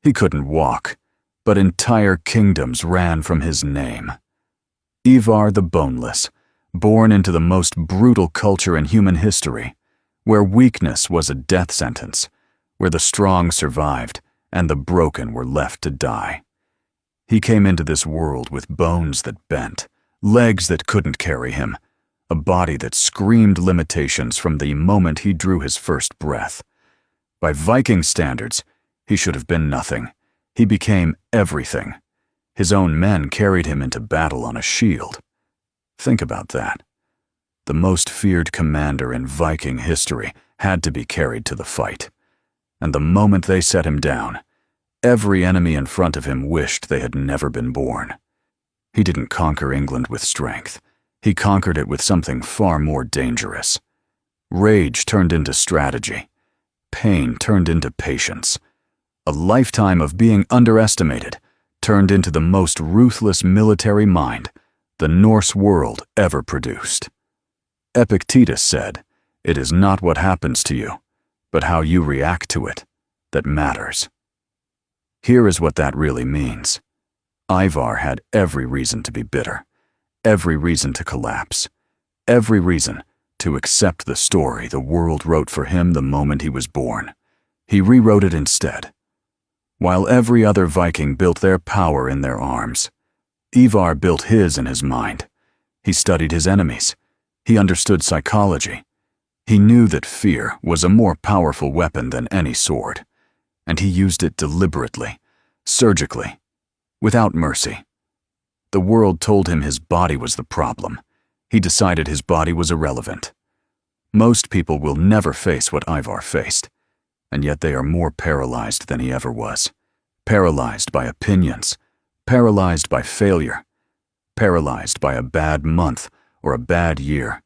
He couldn't walk, but entire kingdoms ran from his name. Ivar the Boneless, born into the most brutal culture in human history, where weakness was a death sentence, where the strong survived and the broken were left to die. He came into this world with bones that bent, legs that couldn't carry him, a body that screamed limitations from the moment he drew his first breath. By Viking standards, he should have been nothing. He became everything. His own men carried him into battle on a shield. Think about that. The most feared commander in Viking history had to be carried to the fight. And the moment they set him down, every enemy in front of him wished they had never been born. He didn't conquer England with strength. He conquered it with something far more dangerous. Rage turned into strategy. Pain turned into patience. A lifetime of being underestimated turned into the most ruthless military mind the Norse world ever produced. Epictetus said, "It is not what happens to you, but how you react to it, that matters." Here is what that really means. Ivar had every reason to be bitter, every reason to collapse, every reason to accept the story the world wrote for him the moment he was born. He rewrote it instead. While every other Viking built their power in their arms, Ivar built his in his mind. He studied his enemies. He understood psychology. He knew that fear was a more powerful weapon than any sword, and he used it deliberately, surgically, without mercy. The world told him his body was the problem. He decided his body was irrelevant. Most people will never face what Ivar faced, and yet they are more paralyzed than he ever was. Paralyzed by opinions, paralyzed by failure, paralyzed by a bad month or a bad year,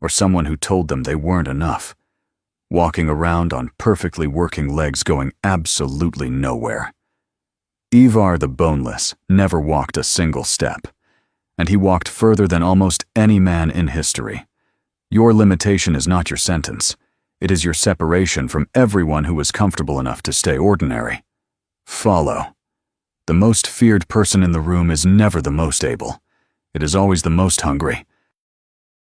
or someone who told them they weren't enough, walking around on perfectly working legs going absolutely nowhere. Ivar the Boneless never walked a single step, and he walked further than almost any man in history. Your limitation is not your sentence. It is your separation from everyone who was comfortable enough to stay ordinary. Follow. The most feared person in the room is never the most able. It is always the most hungry,